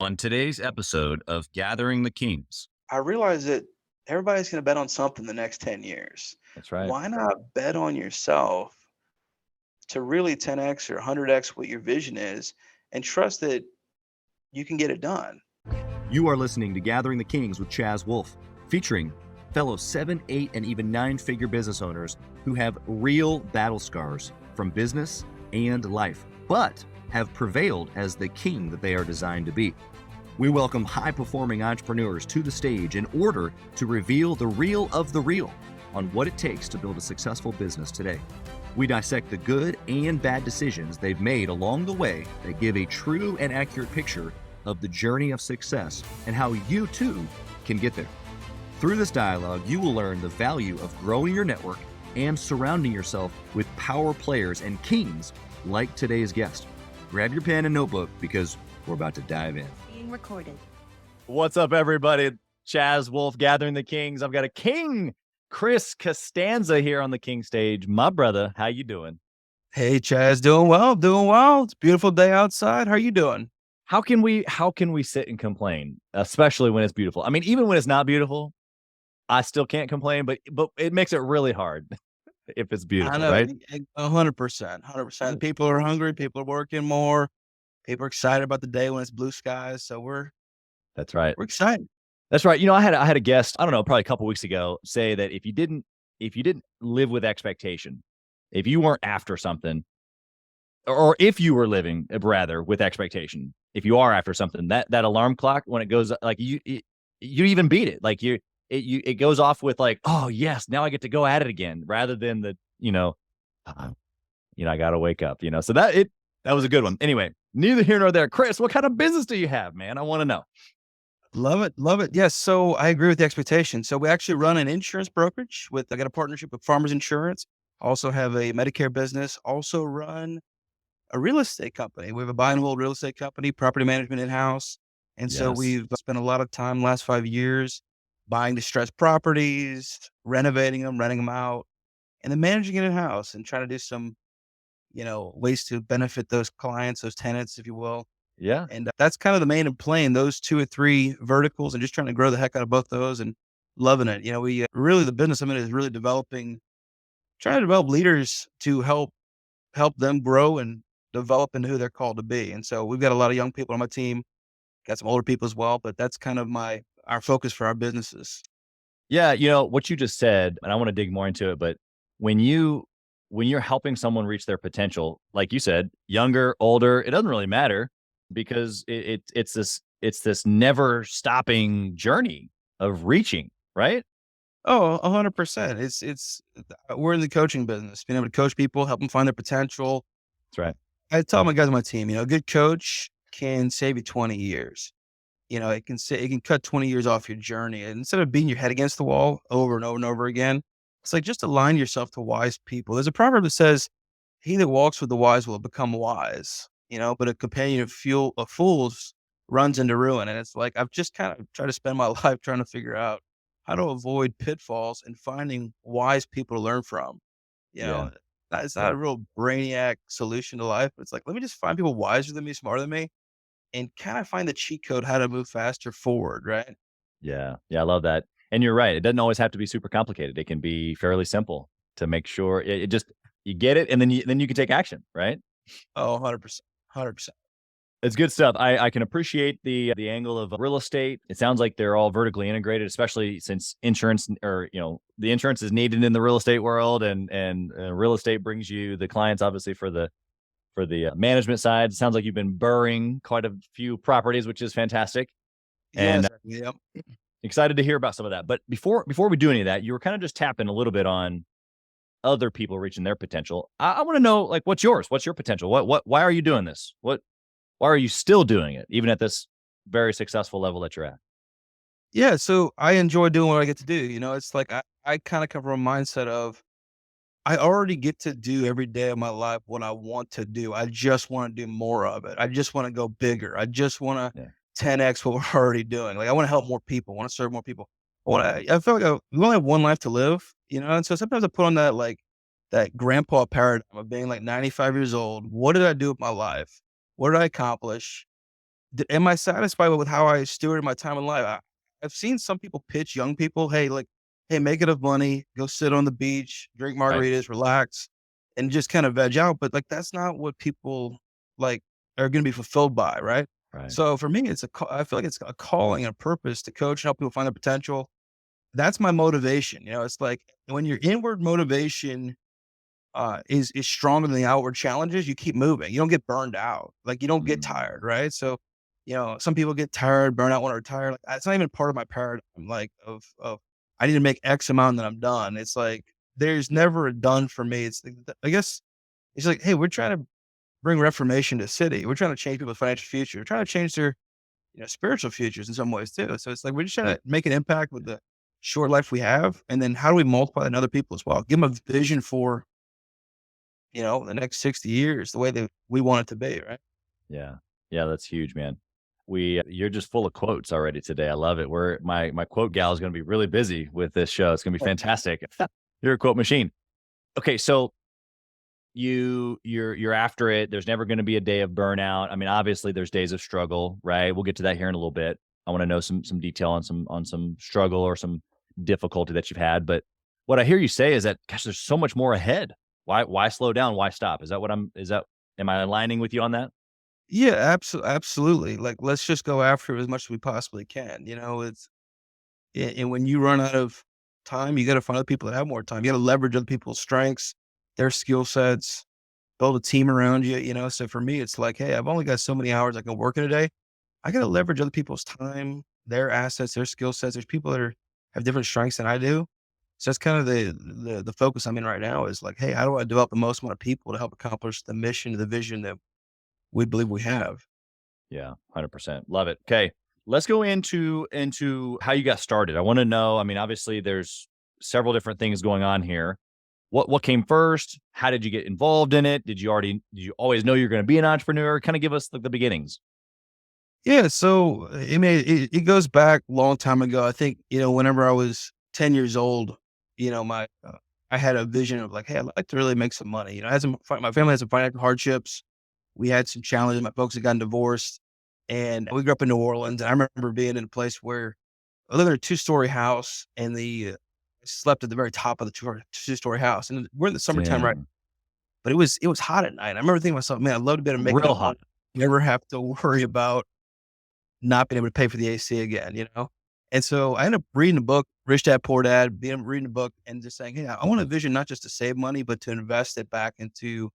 On today's episode of Gathering the Kings. I realize that everybody's going to bet on something the next 10 years. That's right. Why not bet on yourself to really 10x or 100x what your vision is and trust that you can get it done? You are listening to Gathering the Kings with Chaz Wolfe, featuring fellow 7, 8, and even 9-figure business owners who have real battle scars from business and life, but have prevailed as the king that they are designed to be. We welcome high-performing entrepreneurs to the stage in order to reveal the real of the real on what it takes to build a successful business today. We dissect the good and bad decisions they've made along the way that give a true and accurate picture of the journey of success and how you too can get there. Through this dialogue, you will learn the value of growing your network and surrounding yourself with power players and kings like today's guest. Grab your pen and notebook because we're about to dive in. Recorded. What's up, everybody? Chaz Wolfe, Gathering the Kings. I've got a king, Chris Castanza, here on the king stage. My brother, how you doing? Hey, Chaz, doing well. It's a beautiful day outside. How are you doing? How can we sit and complain, especially when it's beautiful? I mean, even when it's not beautiful, I still can't complain, but it makes it really hard if it's beautiful, I know, right? 100%. People are hungry. People are working more. People are excited about the day when it's blue skies. So That's right. we're excited. That's right. You know, I had a guest, I don't know, probably a couple weeks ago, say that if you didn't live with expectation, if you weren't after something, or if you were living rather with expectation, if you are after something, that alarm clock, when it goes, like you even beat it. Like it goes off with like, oh yes, now I get to go at it again, rather than I got to wake up, so that was a good one. Anyway, neither here nor there. Chris, what kind of business do you have, man? I want to know. Love it. Yes. So I agree with the expectation. So we actually run an insurance brokerage I got a partnership with Farmers Insurance. Also have a Medicare business. Also run a real estate company. We have a buy and hold real estate company, property management in-house. And so Yes. we've spent a lot of time last 5 years buying distressed properties, renovating them, renting them out, and then managing it in-house and trying to do some, ways to benefit those clients, those tenants, if you will. Yeah. And that's kind of the main plane, those 2 or 3 verticals, and just trying to grow the heck out of both those and loving it. We really, the business I'm in is really trying to develop leaders to help them grow and develop into who they're called to be. And so we've got a lot of young people on my team, got some older people as well, but that's kind of our focus for our businesses. Yeah. What you just said, and I want to dig more into it, but when you're helping someone reach their potential, like you said, younger, older, it doesn't really matter, because it's this never stopping journey of reaching, right? Oh, 100%. We're in the coaching business, being able to coach people, help them find their potential. That's right. I tell my guys on my team, a good coach can save you 20 years. It can cut 20 years off your journey. And instead of beating your head against the wall over and over and over again, it's like, just align yourself to wise people. There's a proverb that says, he that walks with the wise will become wise, but a companion of fools runs into ruin. And it's like, I've just kind of tried to spend my life trying to figure out how to avoid pitfalls and finding wise people to learn from. You Yeah. know, it's not a real brainiac solution to life, but it's like, let me just find people wiser than me, smarter than me, and kind of find the cheat code how to move faster forward, right? Yeah. Yeah. I love that. And you're right. It doesn't always have to be super complicated. It can be fairly simple to make sure it just, you get it. And then you can take action, right? Oh, 100%. 100%. It's good stuff. I can appreciate the angle of real estate. It sounds like they're all vertically integrated, especially since insurance, or the insurance is needed in the real estate world, and real estate brings you the clients, obviously, for the management side. It sounds like you've been burring quite a few properties, which is fantastic, and Yes. Yep. excited to hear about some of that. But before we do any of that, you were kind of just tapping a little bit on other people reaching their potential. I want to know, like, what's yours? What's your potential? Why are you doing this? Why are you still doing it, even at this very successful level that you're at? Yeah. So I enjoy doing what I get to do. It's like I kind of come from a mindset of, I already get to do every day of my life what I want to do. I just want to do more of it. I just want to go bigger. I just want to Yeah. 10x what we're already doing. Like, I want to help more people. I want to serve more people. I feel like we only have one life to live, and so sometimes I put on that grandpa paradigm of being like 95 years old. What did I do with my life? What did I accomplish? am I satisfied with how I stewarded my time in life? I've seen some people pitch young people, hey, like, hey, make enough money, go sit on the beach, drink Right. margaritas, relax, and just kind of veg out. But like, that's not what people like are going to be fulfilled by, right? Right. So for me, I feel like it's a calling and a purpose to coach and help people find their potential. That's my motivation. It's like when your inward motivation is stronger than the outward challenges, you keep moving. You don't get burned out. Like you don't get Mm. tired, right? So, some people get tired, burn out when they're tired. Like that's not even part of my paradigm. Like of I need to make X amount and then I'm done. It's like there's never a done for me. I guess it's like, hey, we're trying to bring reformation to the city. We're trying to change people's financial future. We're trying to change their spiritual futures in some ways too. So it's like we're just trying to make an impact with the short life we have, and then how do we multiply that in other people as well? Give them a vision for the next 60 years, the way that we want it to be, right? Yeah. Yeah, that's huge, man. You're just full of quotes already today. I love it. My quote gal is going to be really busy with this show. It's going to be fantastic. You're a quote machine. Okay, so you're after it. There's never going to be a day of burnout. I mean, obviously there's days of struggle, right? We'll get to that here in a little bit. I want to know some detail on some struggle or some difficulty that you've had, but what I hear you say is that gosh, there's so much more ahead. Why slow down? Why stop? Am I aligning with you on that? Yeah, absolutely. Like, let's just go after it as much as we possibly can. And when you run out of time, you got to find other people that have more time. You got to leverage other people's strengths, their skill sets, build a team around you. So for me, it's like, hey, I've only got so many hours I can work in a day. I got to leverage other people's time, their assets, their skill sets. There's people that have different strengths than I do. So that's kind of the focus I'm in right now is like, hey, how do I develop the most amount of people to help accomplish the mission, the vision that we believe we have? Yeah, 100%. Love it. Okay. Let's go into how you got started. I want to know, I mean, obviously there's several different things going on here. What came first? How did you get involved in it? Did you always know you're going to be an entrepreneur? Kind of give us like the beginnings. Yeah. So I mean, it goes back a long time ago. I think, whenever I was 10 years old, I had a vision of like, hey, I'd like to really make some money. I had my family had some financial hardships. We had some challenges. My folks had gotten divorced and we grew up in New Orleans. And I remember being in a place where I lived in a two-story house and I slept at the very top of the two-story house. And we're in the summertime, right? Damn. But it was hot at night. I remember thinking to myself, man, I'd love to be able to make Real enough hot. money. Never have to worry about not being able to pay for the AC again. And so I ended up reading a book, Rich Dad Poor Dad, reading a book and just saying, hey, I want a vision not just to save money, but to invest it back into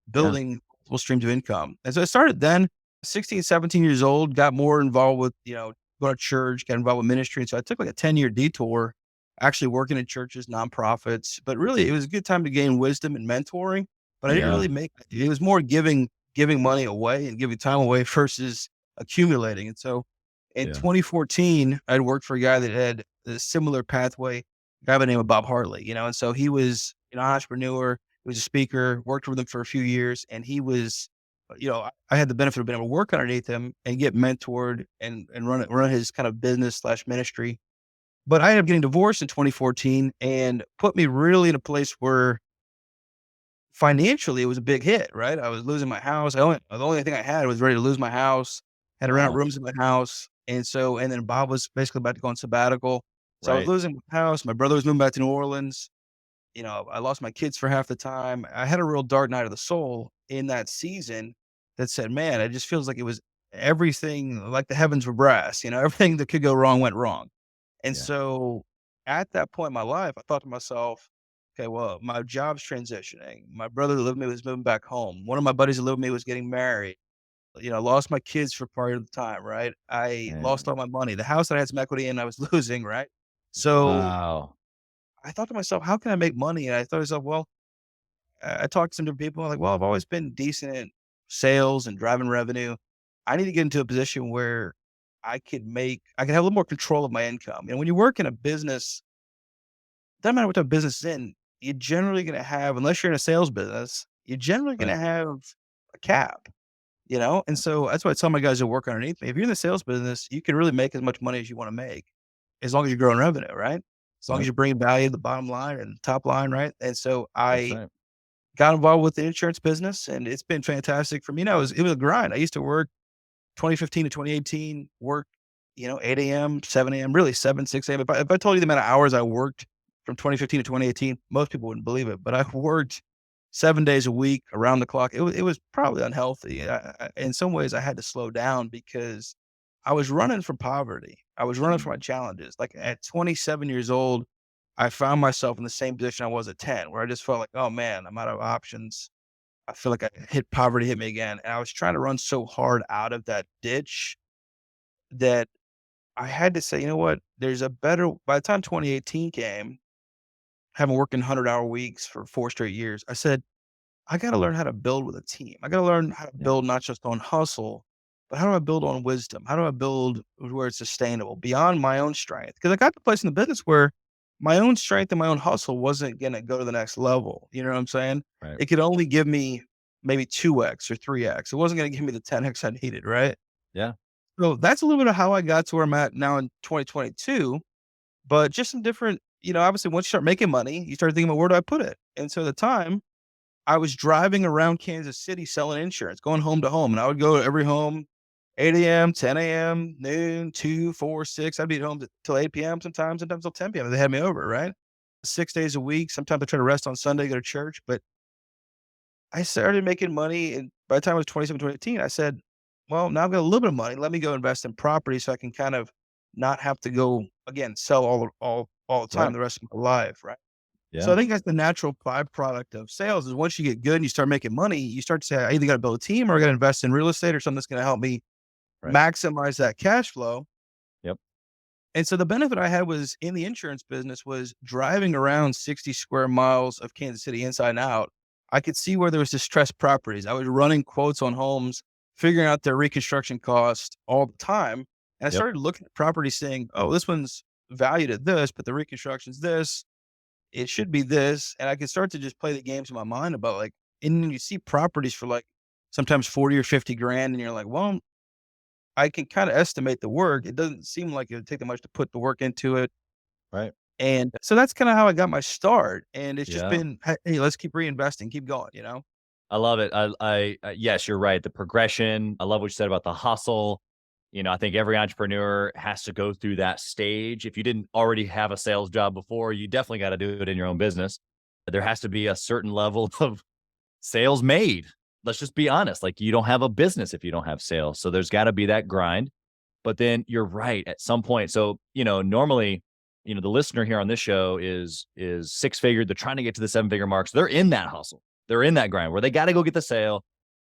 Yeah. building multiple streams of income. And so I started then, 16, 17 years old, got more involved with, going to church, got involved with ministry. And so I took like a 10-year detour, actually working in churches, nonprofits, but really it was a good time to gain wisdom and mentoring. But I didn't Yeah. really it was more giving money away and giving time away versus accumulating. And so in Yeah. 2014, I'd worked for a guy that had a similar pathway, a guy by the name of Bob Hartley, and so he was an entrepreneur, he was a speaker, worked with him for a few years, and he was, I had the benefit of being able to work underneath him and get mentored and run his kind of business slash ministry. But I ended up getting divorced in 2014 and put me really in a place where financially, it was a big hit, right? I was losing my house. The only thing I had was ready to lose my house, had to rent out Wow. rooms in my house. And then Bob was basically about to go on sabbatical. So I was Right. losing my house. My brother was moving back to New Orleans. I lost my kids for half the time. I had a real dark night of the soul in that season that said, man, it just feels like it was everything like the heavens were brass, everything that could go wrong went wrong. And Yeah. so at that point in my life, I thought to myself, okay, well, my job's transitioning. My brother that lived with me was moving back home. One of my buddies that lived with me was getting married. I lost my kids for part of the time, right? I lost Man. all my money. The house that I had some equity in, I was losing, right? So Wow. I thought to myself, how can I make money? And I thought to myself, well, I talked to some different people. I'm like, well, I've always been decent at sales and driving revenue. I need to get into a position where I can have a little more control of my income. And when you work in a business, doesn't matter what type of business it's in, you're generally going to have, unless you're in a sales business, you're generally going Right. to have a cap. And so that's why I tell my guys who work underneath me, if you're in the sales business, you can really make as much money as you want to make as long as you're growing revenue, right? As long as Yep. you're bringing value to the bottom line and the top line, right? And so That's I right. got involved with the insurance business and it's been fantastic for me. It was a grind. I used to work 2015 to 2018, worked, 8 a.m., 7 a.m., really 7, 6 a.m. If I told you the amount of hours I worked from 2015 to 2018, most people wouldn't believe it, but I worked 7 days a week around the clock. It was probably unhealthy. In some ways, I had to slow down because I was running from poverty. I was running from my challenges. Like at 27 years old, I found myself in the same position I was at 10, where I just felt like, oh man, I'm out of options. I feel like poverty hit me again. And I was trying to run so hard out of that ditch that I had to say, you know what? By the time 2018 came, having worked in 100-hour weeks for 4 straight years, I said, I got to learn how to build with a team. I got to learn how to Yeah. build not just on hustle, but how do I build on wisdom? How do I build where it's sustainable beyond my own strength? Because I got to the place in the business where my own strength and my own hustle wasn't going to go to the next level. You know what I'm saying? Right. It could only give me maybe 2x or 3x. It wasn't going to give me the 10x I needed. Right. Yeah. So that's a little bit of how I got to where I'm at now in 2022. But just some different, obviously once you start making money, you start thinking about where do I put it? And so at the time, I was driving around Kansas City selling insurance, going home to home, and I would go to every home, 8 a.m., 10 a.m., noon, 2, 4, 6. I'd be at home till 8 p.m. sometimes till 10 p.m. They had me over, right? 6 days a week. Sometimes I try to rest on Sunday, go to church. But I started making money. And by the time I was 27, 2018, I said, well, now I've got a little bit of money. Let me go invest in property so I can kind of not have to go, again, sell all the time Right. the rest of my life, right? So Yeah. I think that's the natural byproduct of sales is once you get good and you start making money, you start to say, I either got to build a team or I got to invest in real estate or something that's going to help me Right. maximize that cash flow. Yep. And so the benefit I had was in the insurance business was driving around 60 square miles of Kansas City inside and out. I could see where there was distressed properties. I was running quotes on homes, figuring out their reconstruction cost all the time. And I Yep. started looking at properties saying, oh, this one's valued at this, but the reconstruction's this. It should be this. And I could start to just play the games in my mind about like, and then you see properties for like sometimes 40 or 50 grand. And you're like, well, I can kind of estimate the work. It doesn't seem like it would take that much to put the work into it. Right. And so that's kind of how I got my start. And it's just Yeah. been, hey, let's keep reinvesting, keep going. I love it. Yes, you're right. The progression. I love what you said about the hustle. I think every entrepreneur has to go through that stage. If you didn't already have a sales job before, you definitely got to do it in your own business. There has to be a certain level of sales made. Let's just be honest. Like you don't have a business if you don't have sales. So there's got to be that grind. But then you're right at some point. So, normally, the listener here on this show is 6-figure. They're trying to get to the 7-figure marks. They're in that hustle. They're in that grind where they got to go get the sale,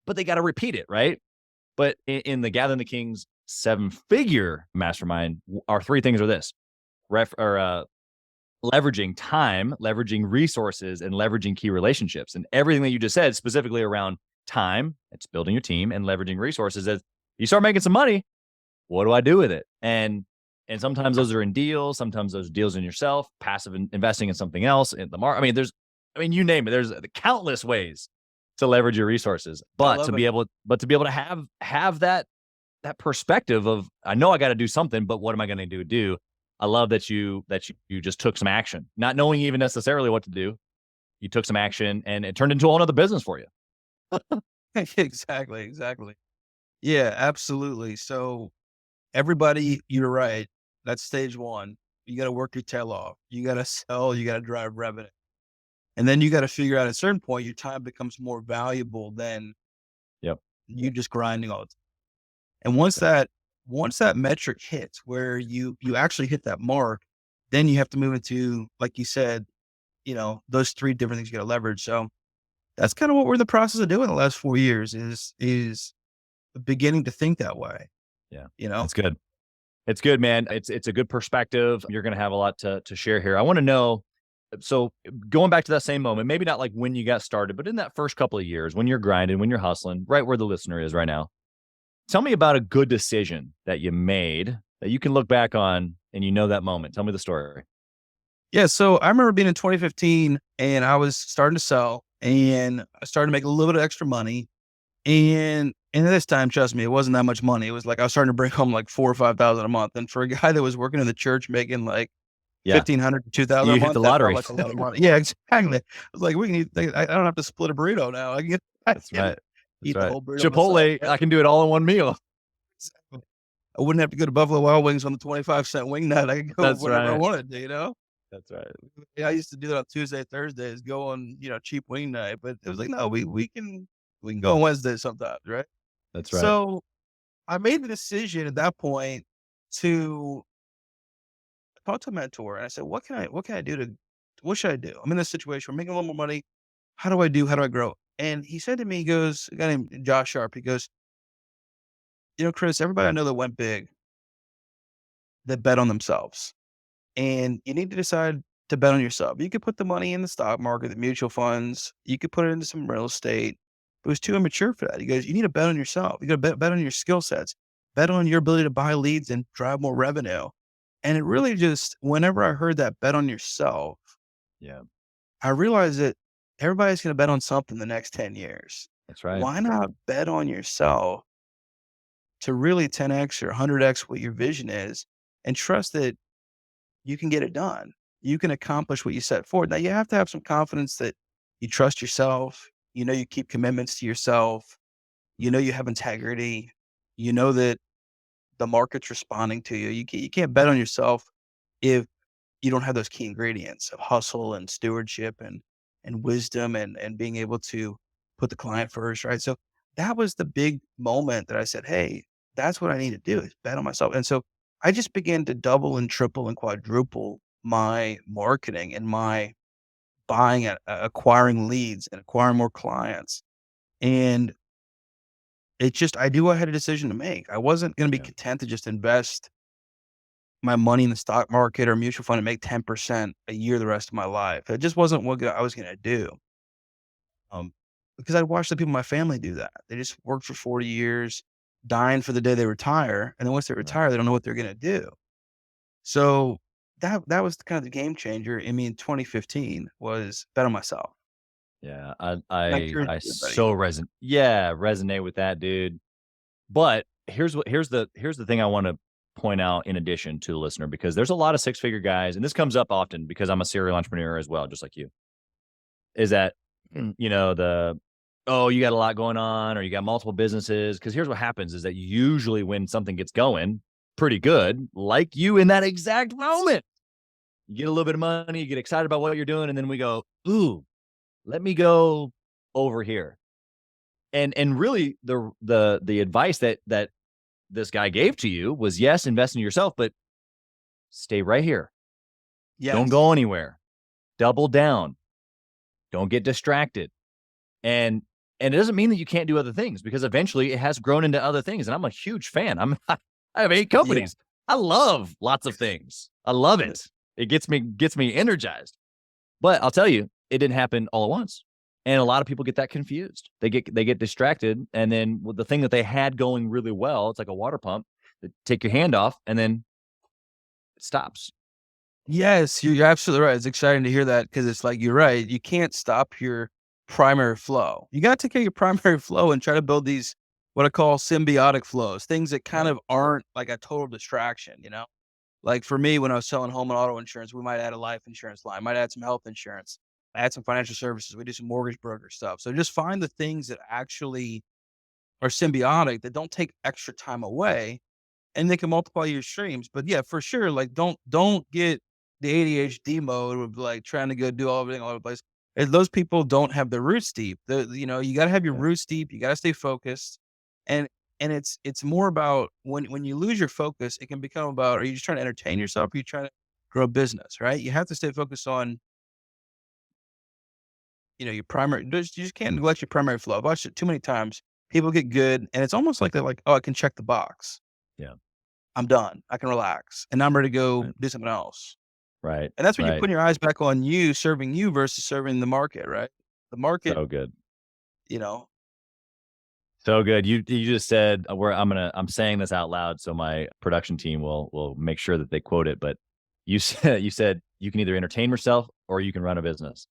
but they got to repeat it, right? But in the Gathering the Kings 7-figure mastermind, our 3 things are this: leveraging time, leveraging resources, and leveraging key relationships. And everything that you just said, specifically around time, it's building your team, and leveraging resources. As you start making some money, what do I do with it? And sometimes those are in deals, sometimes those deals in yourself, passive investing in something else in the market. You name it. There's countless ways to leverage your resources, but to be able to have that perspective of, I know I got to do something, but what am I going to do? I love that you just took some action, not knowing even necessarily what to do. You took some action and it turned into a whole other business for you. Exactly. Yeah, absolutely. So everybody, you're right. That's stage one. You got to work your tail off. You got to sell, you got to drive revenue. And then you got to figure out at a certain point, your time becomes more valuable than Yep. you just grinding all the time. And once that metric hits where you actually hit that mark, then you have to move into, like you said, those 3 different things you got to leverage. So that's kind of what we're in the process of doing the last 4 years is beginning to think that way. Yeah. It's good. It's good, man. It's a good perspective. You're going to have a lot to share here. I want to know, so going back to that same moment, maybe not like when you got started, but in that first couple of years when you're grinding, when you're hustling, right where the listener is right now, tell me about a good decision that you made that you can look back on and that moment. Tell me the story. Yeah. So I remember being in 2015 and I was starting to sell and I started to make a little bit of extra money. And this time, trust me, it wasn't that much money. It was like I was starting to bring home like 4,000 or 5,000 a month. And for a guy that was working in the church making like Yeah. 1,500 to 2,000 a You hit month, the that felt lottery. like a lot of money. Yeah, exactly. I was like, I don't have to split a burrito now. I can That's right. eat the whole burrito Chipotle, myself. I can do it all in one meal. I wouldn't have to go to Buffalo Wild Wings on the 25-cent wing nut. I could go That's whenever I right. wanted to, you know? That's right. Yeah, I used to do that on Tuesday, Thursdays, go on, cheap wing night, but it was like, no, we can go on Wednesdays sometimes, right? That's right. So I made the decision at that point to talk to a mentor, and I said, what can I do what should I do? I'm in this situation. I'm making a little more money. How do I do? How do I grow? And he said to me, he goes, a guy named Josh Sharp, he goes, Chris, everybody I know that went big, that bet on themselves. And you need to decide to bet on yourself. You could put the money in the stock market, the mutual funds. You could put it into some real estate. But it was too immature for that. He goes, you need to bet on yourself. You got to bet on your skill sets, bet on your ability to buy leads and drive more revenue. And it really just, whenever I heard that bet on yourself, Yeah. I realized that everybody's going to bet on something the next 10 years. That's right. Why not bet on yourself to really 10x or 100x what your vision is and trust that you can get it done. You can accomplish what you set forward. Now you have to have some confidence that you trust yourself. You keep commitments to yourself. You have integrity. You know that the market's responding to you. You can't bet on yourself if you don't have those key ingredients of hustle and stewardship and wisdom and being able to put the client first, right? So that was the big moment that I said, hey, that's what I need to do is bet on myself. And so I just began to double and triple and quadruple my marketing and my buying and acquiring leads and acquiring more clients. And I knew I had a decision to make. I wasn't going to be Yeah. content to just invest my money in the stock market or mutual fund and make 10% a year the rest of my life. It just wasn't what I was going to do. Because I watched the people in my family do that. They just worked for 40 years, dying for the day they retire. And then once they Right. retire, they don't know what they're going to do. So that was kind of the game changer in me in 2015 was bet on myself. Yeah. And I encourage I everybody. so resonate with that, dude. But here's the thing I want to point out in addition to the listener, because there's a lot of six-figure guys, and this comes up often because I'm a serial entrepreneur as well, just like you, is that, you got a lot going on or you got multiple businesses. Because here's what happens is that usually when something gets going pretty good, like you in that exact moment, you get a little bit of money, you get excited about what you're doing, and then we go, ooh, let me go over here. And really the advice that this guy gave to you was, yes, invest in yourself, but stay right here. Yes. Don't go anywhere. Double down. Don't get distracted. And it doesn't mean that you can't do other things, because eventually it has grown into other things. And I'm a huge fan. I have 8 companies. Yeah. I love lots of things. I love it. It gets me energized. But I'll tell you, it didn't happen all at once. And a lot of people get that confused. They get distracted. And then with the thing that they had going really well, it's like a water pump that take your hand off and then it stops. Yes, you're absolutely right. It's exciting to hear that because it's like, you're right. You can't stop your primary flow. You got to take care of your primary flow and try to build these, what I call symbiotic flows, things that kind of aren't like a total distraction, Like for me, when I was selling home and auto insurance, we might add a life insurance line, might add some health insurance, add some financial services. We do some mortgage broker stuff. So just find the things that actually are symbiotic that don't take extra time away and they can multiply your streams. But yeah, for sure, like don't get the ADHD mode of like trying to go do everything all over the place. And those people don't have the roots deep. You got to have your roots deep. You got to stay focused, and it's more about when you lose your focus, it can become about, are you just trying to entertain yourself? Or are you trying to grow a business? Right? You have to stay focused on your primary. You just can't neglect your primary flow. I've watched it too many times. People get good, and it's almost like they're like, oh, I can check the box. Yeah. I'm done. I can relax. And now I'm ready to go do something else. Right. And that's when you're putting your eyes back on you, serving you versus serving the market, right? The market, so good. So good. You just said, I'm saying this out loud so my production team will make sure that they quote it, but you said you can either entertain yourself or you can run a business.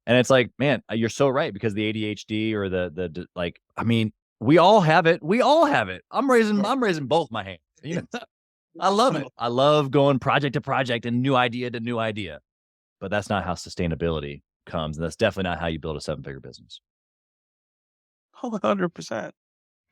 And it's like, man, you're so right, because the ADHD or the like, I mean, we all have it. I'm raising both my hands. I love it. I love going project to project and new idea to new idea, but that's not how sustainability comes. And that's definitely not how you build a 7-figure business. 100%.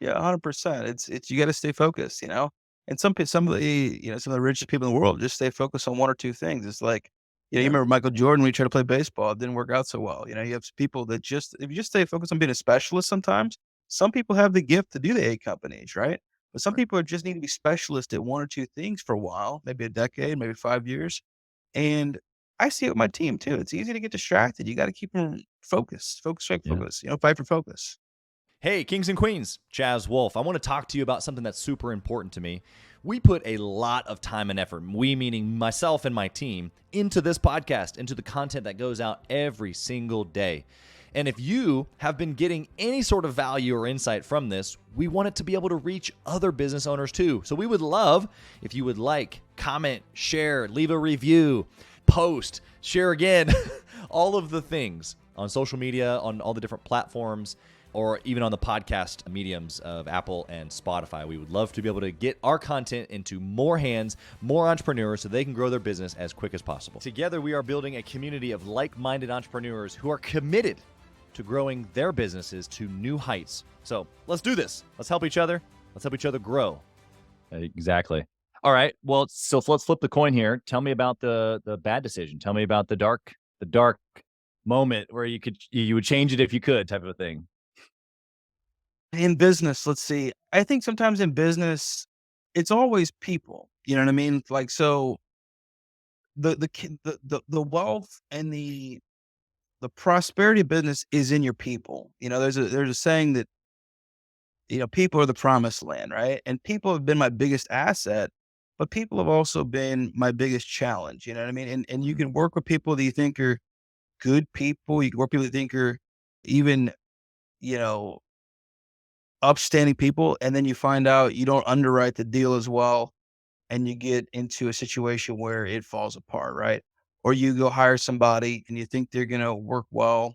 Yeah, 100%. It's you got to stay focused, you know. And some of the some of the richest people in the world just stay focused on one or two things. It's like, you Yeah. remember Michael Jordan when he tried to play baseball, it didn't work out so well. You have people that just if you just stay focused on being a specialist, sometimes some people have the gift to do the A companies, right? But some Right. people just need to be specialists at one or two things for a while, maybe a decade, maybe 5 years. And I see it with my team too. It's easy to get distracted. You got to keep them focused, focus, Yeah. focus. Fight for focus. Hey, Kings and Queens, Chaz Wolf. I want to talk to you about something that's super important to me. We put a lot of time and effort, we meaning myself and my team, into this podcast, into the content that goes out every single day. And if you have been getting any sort of value or insight from this, we want it to be able to reach other business owners too. So we would love if you would like, comment, share, leave a review, post, share again, all of the things on social media, on all the different platforms, or even on the podcast mediums of Apple and Spotify. We would love to be able to get our content into more hands, more entrepreneurs, so they can grow their business as quick as possible. Together, we are building a community of like-minded entrepreneurs who are committed to growing their businesses to new heights. So let's do this. Let's help each other. Let's help each other grow. Exactly. All right. Well, so let's flip the coin here. Tell me about the bad decision. Tell me about the dark moment where you would change it if you could, type of a thing. In business, let's see. I think sometimes in business, it's always people. You know what I mean? Like, so the wealth and the prosperity of business is in your people. There's a saying that people are the promised land, right? And people have been my biggest asset, but people have also been my biggest challenge. You know what I mean? And you can work with people that you think are good people. You can work with people that you think are even you know upstanding people, and then you find out you don't underwrite the deal as well, and you get into a situation where it falls apart, right? Or you go hire somebody and you think they're gonna work well,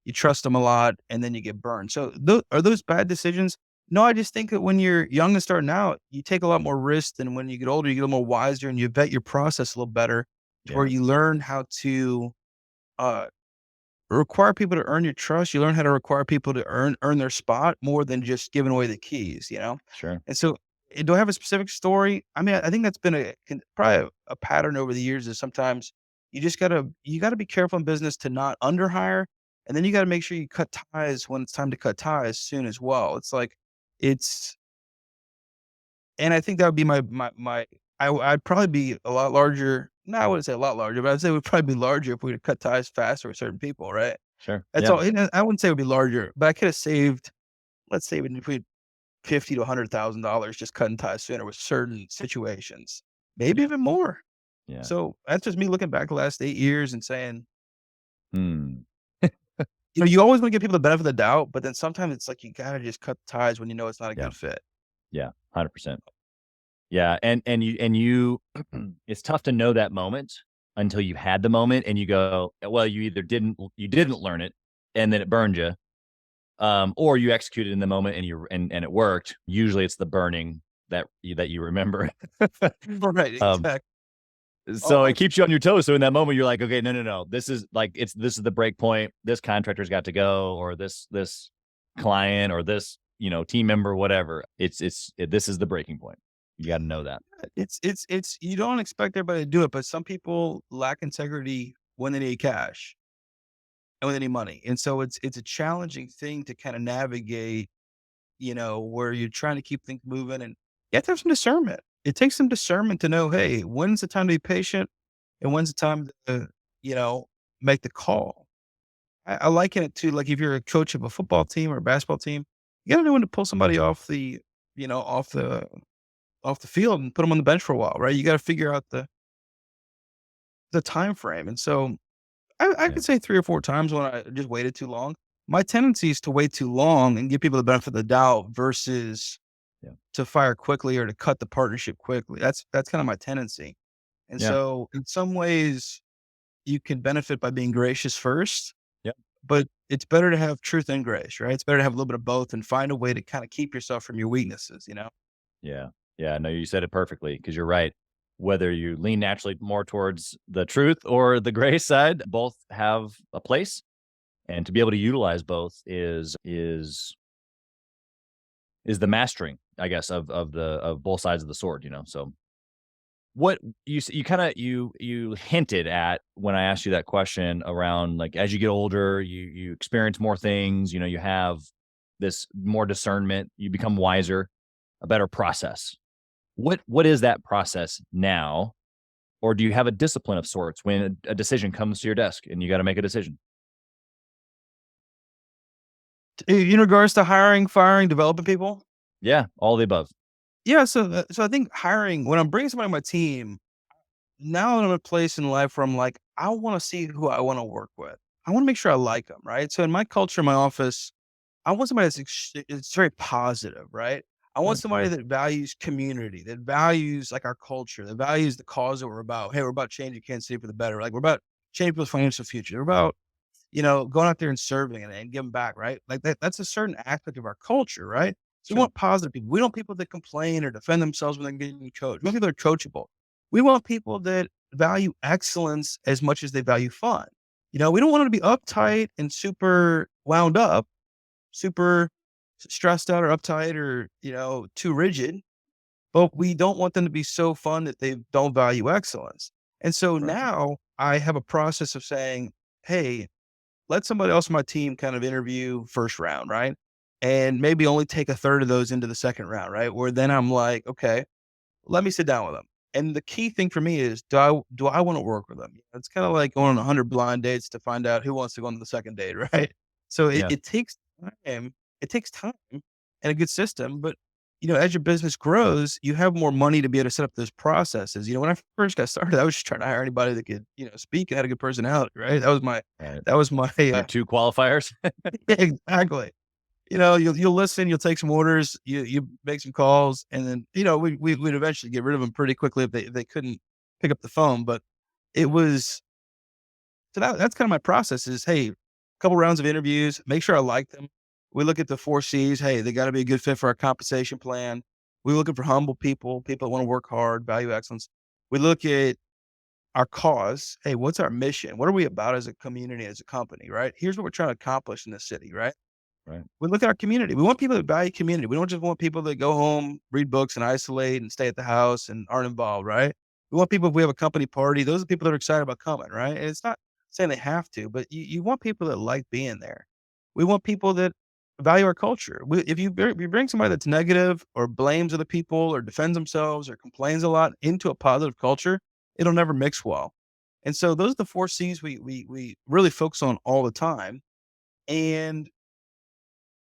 you trust them a lot, and then you get burned. So, are those bad decisions? No, I just think that when you're young and starting out, you take a lot more risk than when you get older. You get a little more wiser, and you vet your process a little better, to where Yeah. you learn how to uh, require people to earn your trust. You learn how to require people to earn their spot more than just giving away the keys, you know? Sure. And so, do I have a specific story? I mean, I think that's been probably a pattern over the years is sometimes you gotta be careful in business to not underhire, and then you gotta make sure you cut ties when it's time to cut ties soon as well. It's like it's and I think that would be I'd probably be a lot larger. No, I wouldn't say a lot larger, but I'd say it would probably be larger if we would cut ties faster with certain people, right? Sure. That's Yeah. all. I wouldn't say it would be larger, but I could have saved, let's say, between 50 to $100,000 just cutting ties sooner with certain situations, maybe Yeah. even more. Yeah. So that's just me looking back the last 8 years and saying, Hmm. you always want to give people the benefit of the doubt, but then sometimes it's like you gotta just cut ties when you know it's not a Yeah. good fit. Yeah. 100%. Yeah. And you it's tough to know that moment until you've had the moment and you go, well, you didn't learn it and then it burned you. Or you executed in the moment and it worked. Usually it's the burning that you remember. Right, um, exactly. so Oh, it keeps you on your toes. So in that moment, you're like, okay, no. This is the break point. This contractor's got to go, or this client, or this, team member, whatever. This is the breaking point. You got to know that. it's you don't expect everybody to do it, but some people lack integrity when they need cash and when they need money. And so it's a challenging thing to kind of navigate, where you're trying to keep things moving and you have to have some discernment. It takes some discernment to know, hey, when's the time to be patient and when's the time to, you know, make the call. I liken it to like if you're a coach of a football team or a basketball team, you gotta know when to pull somebody off the, you know, off the field and put them on the bench for a while, right? You got to figure out the time frame. And so I Yeah. could say 3 or 4 times when I just waited too long. My tendency is to wait too long and give people the benefit of the doubt versus Yeah. to fire quickly or to cut the partnership quickly. That's kind of my tendency. And Yeah. so in some ways you can benefit by being gracious first, Yeah. but it's better to have truth and grace, right? It's better to have a little bit of both and find a way to kind of keep yourself from your weaknesses, you know? Yeah. Yeah. No, you said it perfectly because you're right. Whether you lean naturally more towards the truth or the gray side, both have a place. And to be able to utilize both is the mastering, I guess, of both sides of the sword, So what you kind of you hinted at when I asked you that question around, like, as you get older, you experience more things, you have this more discernment, you become wiser, a better process. What is that process now? Or do you have a discipline of sorts when a decision comes to your desk and you got to make a decision? In regards to hiring, firing, developing people? Yeah, all the above. Yeah, so I think hiring, when I'm bringing somebody on my team, now I'm in a place in life where I'm like, I wanna see who I wanna work with. I wanna make sure I like them, right? So in my culture, in my office, I want somebody it's very positive, right? I want somebody that values community, that values, like, our culture, that values the cause that we're about. Hey, we're about changing Kansas City for the better. Like, we're about changing people's financial future. We're about, going out there and serving and giving back, right? Like, that's a certain aspect of our culture, right? So we Sure. want positive people. We don't want people that complain or defend themselves when they're getting coached. We want people that are coachable. We want people that value excellence as much as they value fun. We don't want them to be uptight and super wound up, super stressed out or uptight or, too rigid, but we don't want them to be so fun that they don't value excellence. And so Right. now I have a process of saying, hey, let somebody else on my team kind of interview first round, right? And maybe only take a third of those into the second round, right? Where then I'm like, okay, let me sit down with them. And the key thing for me is, do I want to work with them? It's kind of like going on 100 blind dates to find out who wants to go on the second date, right? So it, Yeah. it takes time. It takes time and a good system. But as your business grows, you have more money to be able to set up those processes. When I first got started, I was just trying to hire anybody that could, speak and had a good personality, right? Right. That was my Your two qualifiers. exactly. You'll listen, you'll take some orders, you make some calls, and then, we'd eventually get rid of them pretty quickly if they couldn't pick up the phone. But it was that's kind of my process is, hey, a couple rounds of interviews, make sure I like them. We look at the 4 C's. Hey, they got to be a good fit for our compensation plan. We're looking for humble people that want to work hard, value excellence. We look at our cause. Hey, what's our mission? What are we about as a community, as a company, right? Here's what we're trying to accomplish in this city, right? Right. We look at our community. We want people that value community. We don't just want people that go home, read books, and isolate and stay at the house and aren't involved, right? We want people, if we have a company party, those are the people that are excited about coming, right? And it's not saying they have to, but you want people that like being there. We want people that value our culture. If you bring somebody that's negative or blames other people or defends themselves or complains a lot into a positive culture, it'll never mix well. And so those are the 4 C's we really focus on all the time. And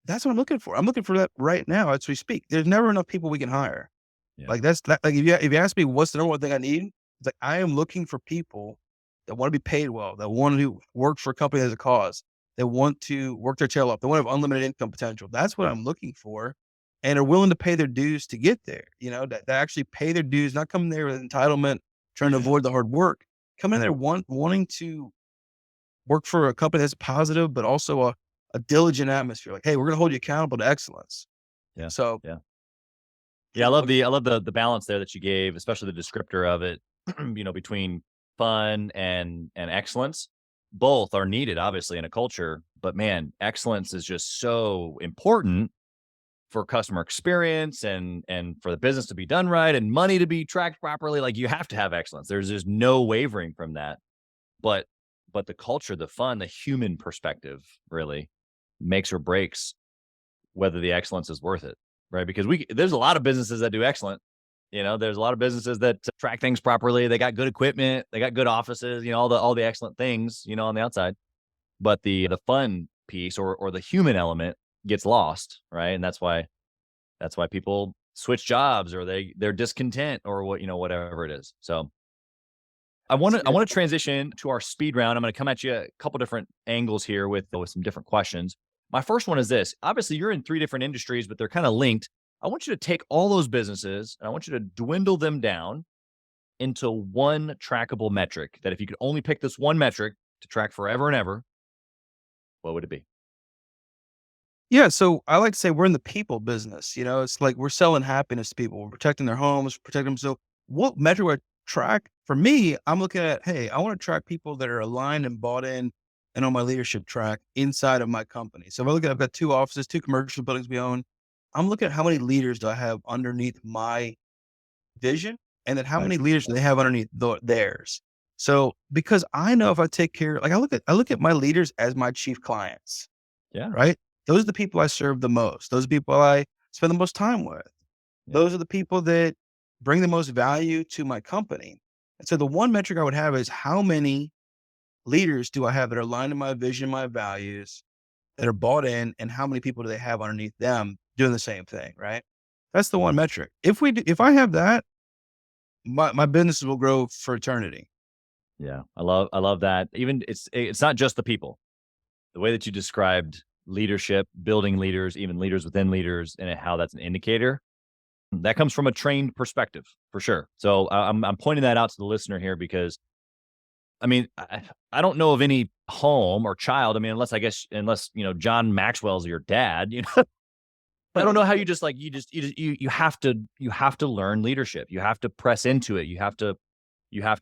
that's what I'm looking for. I'm looking for that right now as we speak. There's never enough people we can hire. Yeah. Like that's that, like if you ask me what's the number one thing I need, it's like I am looking for people that want to be paid well, that want to work for a company that has a cause, that want to work their tail off, that want to have unlimited income potential. That's what I'm looking for, and are willing to pay their dues to get there. That actually pay their dues, not come there with entitlement, trying to avoid the hard work. Come in there wanting to work for a company that's positive, but also a diligent atmosphere. Like, hey, we're going to hold you accountable to excellence. Yeah. So, Yeah. that's Yeah. I what I'm love looking the I for. love the balance there that you gave, especially the descriptor of it, between fun and excellence. Both are needed, obviously, in a culture, but man, excellence is just so important for customer experience and for the business to be done right and money to be tracked properly. Like, you have to have excellence. There's just no wavering from that. But the culture, the fun, the human perspective really makes or breaks whether the excellence is worth it, right? Because there's a lot of businesses that do excellent. There's a lot of businesses that track things properly. They got good equipment, they got good offices, all the excellent things, on the outside. But the fun piece or the human element gets lost, right? And that's why people switch jobs or they're discontent or whatever it is. So I want That's a to I good want to transition to our speed round. I'm going to come at you a couple different angles here with some different questions. My first one is this. Obviously, you're in 3 different industries, but they're kind of linked. I want you to take all those businesses and I want you to dwindle them down into one trackable metric that if you could only pick this one metric to track forever and ever, what would it be? Yeah. So I like to say we're in the people business. It's like we're selling happiness to people. We're protecting their homes, protecting them. So what metric would I track? For me, I'm looking at, hey, I want to track people that are aligned and bought in and on my leadership track inside of my company. So if I look at, I've got 2 offices, 2 commercial buildings we own. I'm looking at how many leaders do I have underneath my vision, and then how Right. many leaders do they have underneath theirs. So because I know if I take care, like I look at my leaders as my chief clients, Yeah. right? Those are the people I serve the most. Those are the people I spend the most time with. Yeah. Those are the people that bring the most value to my company. And so the one metric I would have is how many leaders do I have that are aligned to my vision, my values, that are bought in, and how many people do they have underneath them doing the same thing, right? That's the one metric. If I have that, my businesses will grow for eternity. Yeah. I love that. Even it's not just the people. The way that you described leadership, building leaders, even leaders within leaders, and how that's an indicator, that comes from a trained perspective for sure. So I'm pointing that out to the listener here because I mean I don't know of any home or child. I mean, unless John Maxwell's your dad. I don't know how you just like you have to learn leadership. You have to press into it. You have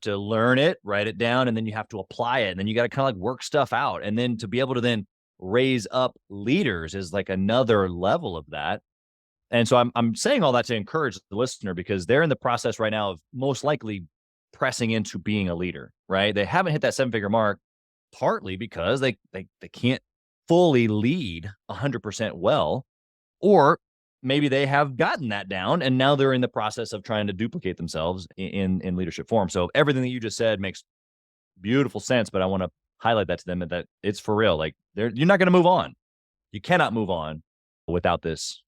to learn it, write it down, and then you have to apply it. And then you got to kind of like work stuff out. And then to be able to then raise up leaders is like another level of that. And so I'm saying all that to encourage the listener because they're in the process right now of most likely pressing into being a leader, right? They haven't hit that 7-figure mark, partly because they can't fully lead 100% well, or maybe they have gotten that down and now they're in the process of trying to duplicate themselves in leadership form. So everything that you just said makes beautiful sense, but I want to highlight that to them that it's for real. Like you're not going to move on. You cannot move on without this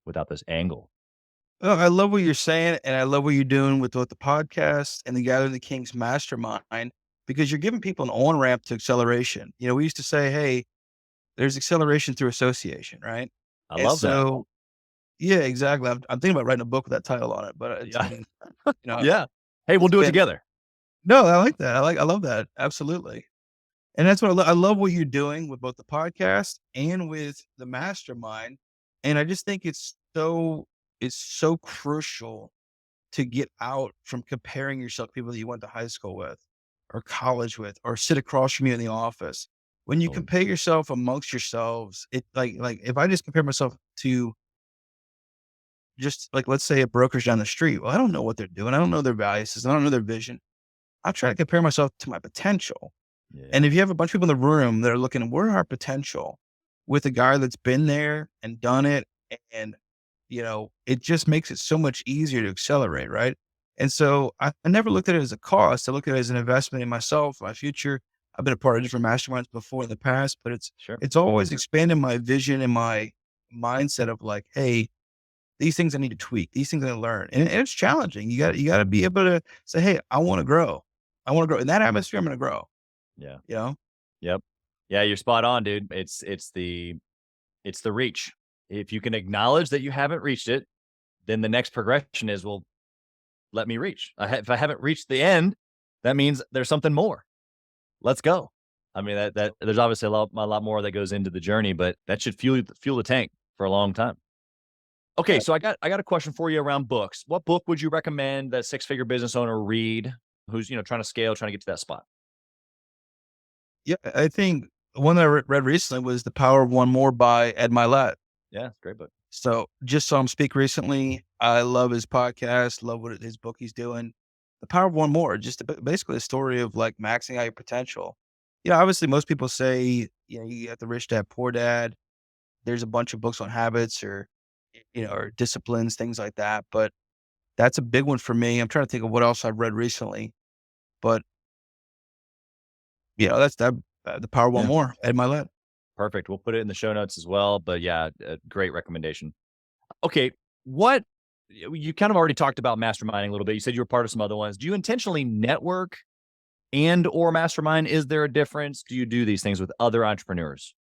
angle. Oh, I love what you're saying, and I love what you're doing with both the podcast and the Gathering the Kings Mastermind because you're giving people an on ramp to acceleration. We used to say, "Hey, there's acceleration through association," right? I And love that. so, yeah, exactly. I'm thinking about writing a book with that title on it, but I Yeah. mean, you know, Yeah. Hey, we'll it's do it been together. no, I like that. I love that. Absolutely. And that's what I love what you're doing with both the podcast and with the mastermind. And I just think it's so crucial to get out from comparing yourself to people that you went to high school with or college with or sit across from you in the office. When you Totally. compare yourself amongst yourselves, it like if I just compare myself to just like let's say a brokerage down the street, well, I don't know what they're doing. I don't know their values. I don't know their vision. I'm trying to compare myself to my potential. And Yeah. if you have a bunch of people in the room that are looking, where our potential with a guy that's been there and done it, and it just makes it so much easier to accelerate, right? And so I never looked at it as a cost. I look at it as an investment in myself, my future. I've been a part of different masterminds before in the past, but it's Sure. it's always expanding my vision and my mindset of like, hey, these things I need to tweak, these things I learn, and it's challenging. You got to be able to say, hey, I want to grow. I want to grow in that atmosphere. I'm going to grow. Yeah. You know. Yep. Yeah, you're spot on, dude. It's the reach. If you can acknowledge that you haven't reached it, then the next progression is, well, let me reach. If I haven't reached the end, that means there's something more. Let's go. I mean, that there's obviously a lot more that goes into the journey, but that should fuel the tank for a long time. Okay, so I got a question for you around books. What book would you recommend that 6-figure business owner read who's trying to scale, trying to get to that spot? Yeah, I think one that I read recently was The Power of One More by Ed Milet. Yeah, great book. So just saw him speak recently. I love his podcast, love his book he's doing. The Power of One More, just basically a story of like maxing out your potential. Obviously most people say, you got the Rich Dad, Poor Dad. There's a bunch of books on habits or disciplines, things like that. But that's a big one for me. I'm trying to think of what else I've read recently, but that's that. The Power of One Yeah. More, Ed Milet. Perfect. We'll put it in the show notes as well. But yeah, a great recommendation. Okay. What you kind of already talked about masterminding a little bit. You said you were part of some other ones. Do you intentionally network and or mastermind? Is there a difference? Do you do these things with other entrepreneurs?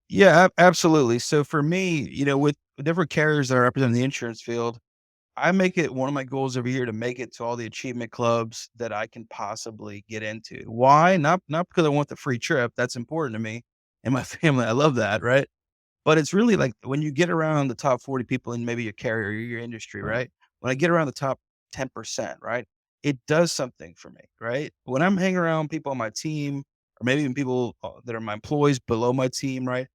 Yeah, absolutely. So for me, with different carriers that are representing the insurance field, I make it one of my goals every year to make it to all the achievement clubs that I can possibly get into. Why? Not because I want the free trip. That's important to me and my family. I love that, right? But it's really like when you get around the top 40 people in maybe your carrier or your industry, Right. right? When I get around the top 10%, right? It does something for me, right? When I'm hanging around people on my team, or maybe even people that are my employees below my team, right?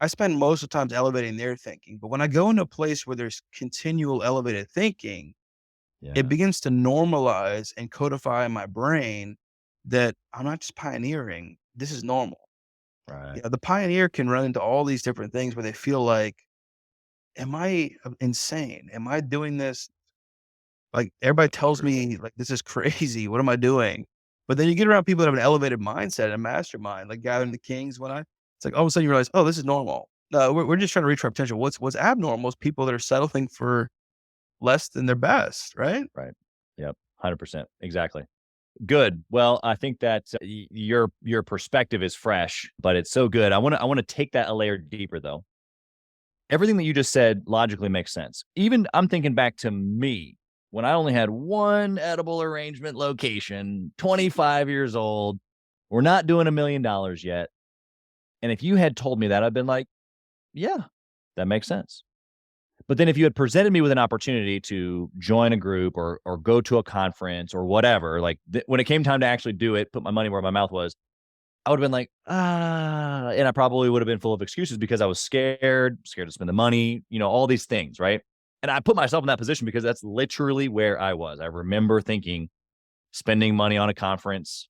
I spend most of the times elevating their thinking. But when I go into a place where there's continual elevated thinking, it Yeah. begins to normalize and codify in my brain that I'm not just pioneering. This is normal. Right. You know, the pioneer can run into all these different things where they feel like, am I insane? Am I doing this? Like everybody tells me like, this is crazy. What am I doing? But then you get around people that have an elevated mindset and a mastermind, like Gathering the Kings. It's like all of a sudden you realize, oh, this is normal. No, we're just trying to reach our potential. What's abnormal is people that are settling for less than their best, right? Right. Yep. 100%. Exactly. Good. Well, I think that your perspective is fresh, but it's so good. I want to take that a layer deeper though. Everything that you just said logically makes sense. Even I'm thinking back to me when I only had one edible arrangement location, 25 years old. We're not doing $1 million yet. And if you had told me that, I'd been like, yeah, that makes sense. But then if you had presented me with an opportunity to join a group or go to a conference or whatever, like when it came time to actually do it, put my money where my mouth was, I would have been like, and I probably would have been full of excuses because I was scared to spend the money, all these things, right? And I put myself in that position because that's literally where I was. I remember thinking, spending money on a conference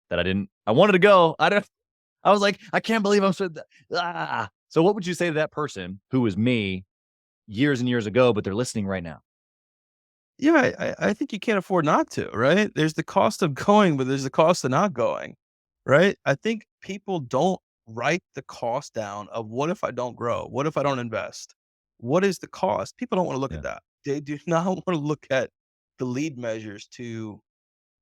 that I wanted to go. I was like, I can't believe I'm spending. So what would you say to that person who was me years and years ago, but they're listening right now? Yeah, I think you can't afford not to, right? There's the cost of going, but there's the cost of not going, right? I think people don't write the cost down of what if I don't grow? What if I don't invest? What is the cost? People don't want to look Yeah. at that. They do not want to look at the lead measures to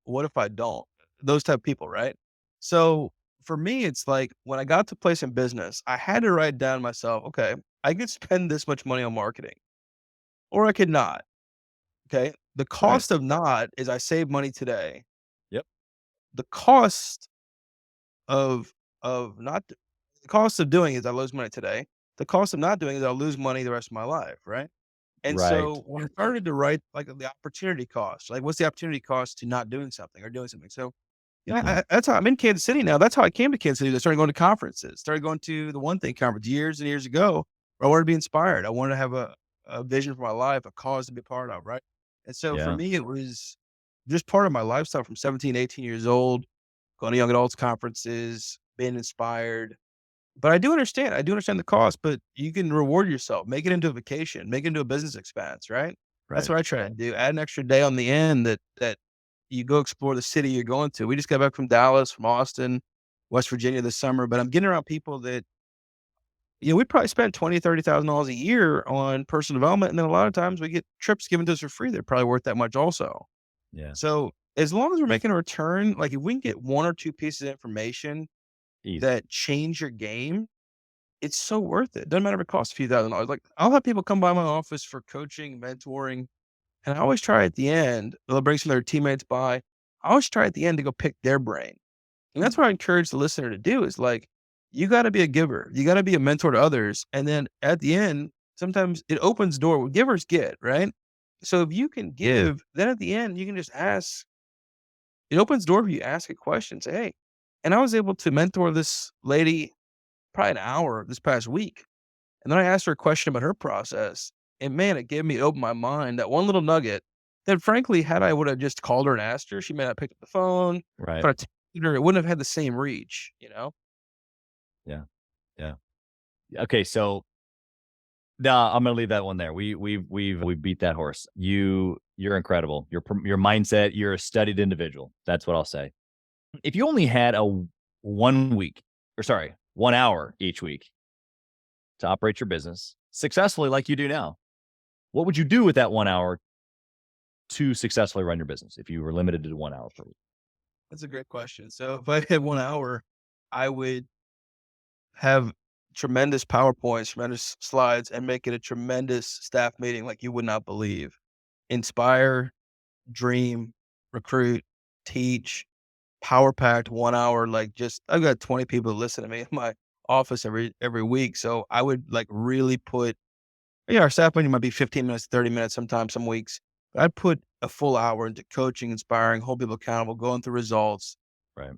what if I don't? Those type of people, right? So for me, it's like when I got to place in business, I had to write down myself, okay, I could spend this much money on marketing or I could not. Okay. The Right. cost of not is I save money today. Yep. The cost of not the cost of doing is I lose money today. The cost of not doing is I'll lose money the rest of my life, right? And Right. so when I started to write like the opportunity cost, like what's the opportunity cost to not doing something or doing something? So yeah, Yeah. that's how I'm in Kansas City now. That's how I came to Kansas City. I started going to conferences, started going to the One Thing conference years and years ago. Where I wanted to be inspired. I wanted to have a vision for my life, a cause to be part of, right? And so for Yeah. me, it was just part of my lifestyle from 17, 18 years old, going to young adults conferences, being inspired. But I do understand. I do understand the cost, but you can reward yourself, make it into a vacation, make it into a business expense, right? That's Right. what I try to do. Add an extra day on the end that you go explore the city you're going to. We just got back from Dallas, from Austin, West Virginia this summer, but I'm getting around people that, we probably spend $20,000 $30,000 a year on personal development. And then a lot of times we get trips given to us for free. They're probably worth that much also. Yeah. So as long as we're making a return, like if we can get one or two pieces of information Easy. that change your game, it's so worth it. Doesn't matter if it costs a few $1,000s. Like I'll have people come by my office for coaching, mentoring, and I always try at the end, they'll bring some of their teammates by. I always try at the end to go pick their brain. And that's what I encourage the listener to do is like, you got to be a giver. You got to be a mentor to others. And then at the end, sometimes it opens door. Givers get, right? So if you can give, then at the end, you can just ask. It opens door for you. Ask a question. Say, hey, and I was able to mentor this lady probably an hour this past week. And then I asked her a question about her process. And man, it gave me open my mind. That one little nugget that frankly, had I would have just called her and asked her, she may not pick up the phone. If Right. I texted her, it wouldn't have had the same reach, you know? Yeah. Yeah. Okay. So no, I'm gonna leave that one there. We beat that horse. You're incredible. Your mindset. You're a studied individual. That's what I'll say. If you only had a 1 week, or sorry, 1 hour each week to operate your business successfully, like you do now, what would you do with that 1 hour to successfully run your business? If you were limited to 1 hour per week. That's a great question. So if I had 1 hour, I would have tremendous PowerPoints, tremendous slides, and make it a tremendous staff meeting like you would not believe. Inspire, dream, recruit, teach, power packed 1 hour. Like just I've got 20 people that listen to me in my office every week. So I would like really put our staff meeting might be 15 minutes, 30 minutes sometimes, some weeks. But I'd put a full hour into coaching, inspiring, hold people accountable, going through results, Right.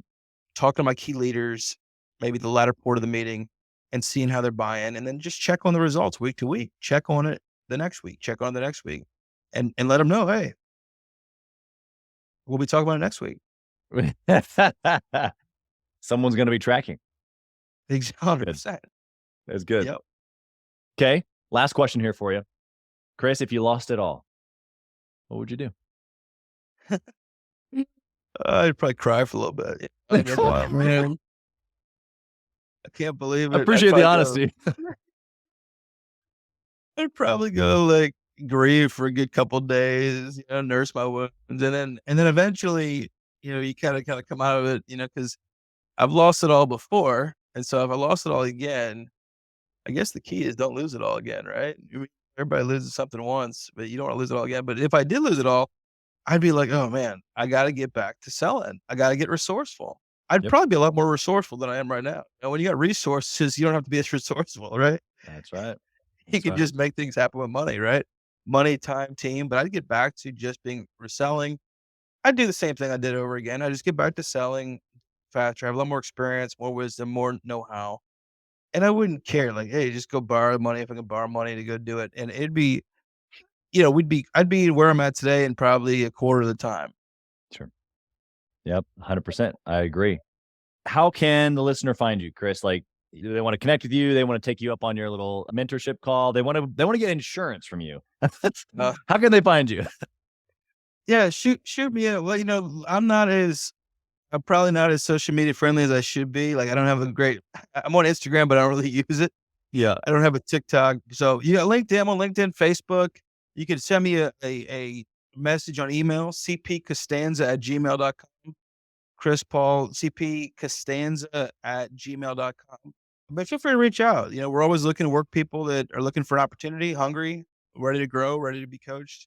talking to my key leaders, maybe the latter part of the meeting. and seeing how they're buying, and then just check on the results week to week, check on it the next week, check on it the next week, and let them know, hey, we'll be talking about it next week. Someone's going to be tracking. 100%. That's good. Yep. Okay. Last question here for you. Chris, if you lost it all, what would you do? I'd probably cry for a little bit. I'd be like, man, I can't believe it. I appreciate the honesty. I'd probably go like grieve for a good couple of days, nurse my wounds, and then eventually, you kind of come out of it, because I've lost it all before, and so if I lost it all again, I guess the key is don't lose it all again, right? Everybody loses something once, but you don't want to lose it all again. But if I did lose it all, I'd be like, oh man, I got to get back to selling. I got to get resourceful. I'd probably be a lot more resourceful than I am right now. When you got resources, you don't have to be as resourceful, right? That's right. You can just make things happen with money, right? Money, time, team. But I'd get back to just being reselling. I'd do the same thing I did over again. I just get back to selling faster. I have a lot more experience, more wisdom, more know-how. And I wouldn't care, like, hey, just go borrow money if I can borrow money to go do it. And it'd be, I'd be where I'm at today in probably a quarter of the time. Sure. Yep. 100%. I agree. How can the listener find you, Chris? Like, they want to connect with you. They want to take you up on your little mentorship call. They want to get insurance from you. How can they find you? Yeah. Shoot me. Well, I'm probably not as social media friendly as I should be. Like, I don't have I'm on Instagram, but I don't really use it. Yeah. I don't have a TikTok. So LinkedIn, I'm on LinkedIn, Facebook. You can send me a message on email, cpcastanza@gmail.com. Chris Paul, cpcastanza@gmail.com. But feel free to reach out. We're always looking to work people that are looking for an opportunity, hungry, ready to grow, ready to be coached.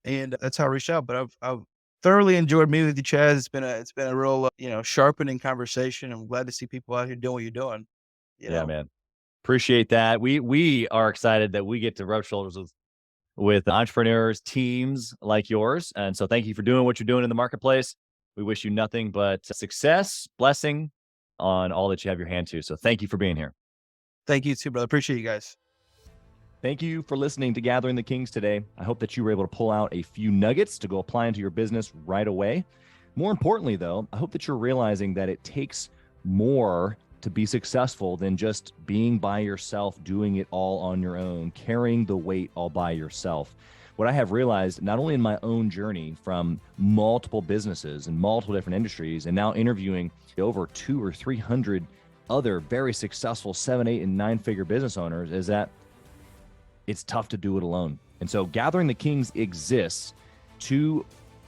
And that's how I reach out. But I've thoroughly enjoyed meeting with you, Chaz. It's been a real, sharpening conversation. I'm glad to see people out here doing what you're doing. Yeah, man. Appreciate that. We are excited that we get to rub shoulders with entrepreneurs, teams like yours. And so thank you for doing what you're doing in the marketplace. We wish you nothing but success, blessing on all that you have your hand to. So thank you for being here. Thank you too, brother. Appreciate you guys. Thank you for listening to Gathering the Kings today. I hope that you were able to pull out a few nuggets to go apply into your business right away. More importantly, though, I hope that you're realizing that it takes more to be successful than just being by yourself, doing it all on your own, carrying the weight all by yourself. What I have realized, not only in my own journey from multiple businesses and multiple different industries, and now interviewing over 200 or 300 other very successful 7, 8, and 9-figure business owners, is that it's tough to do it alone. And so Gathering the Kings exists to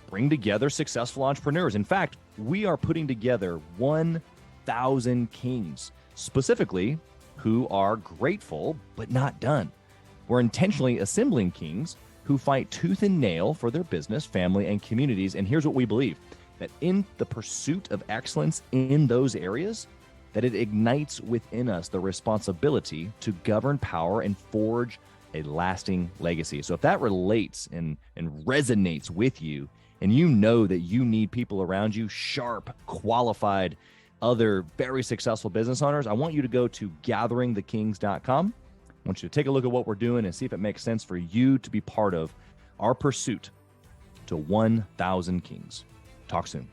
bring together successful entrepreneurs. In fact, we are putting together 1,000 kings, specifically who are grateful but not done. We're intentionally assembling kings who fight tooth and nail for their business, family, and communities. And here's what we believe, that in the pursuit of excellence in those areas, that it ignites within us the responsibility to govern power and forge a lasting legacy. So if that relates and resonates with you, and you know that you need people around you, sharp, qualified, other very successful business owners, I want you to go to gatheringthekings.com. I want you to take a look at what we're doing and see if it makes sense for you to be part of our pursuit to 1,000 kings. Talk soon.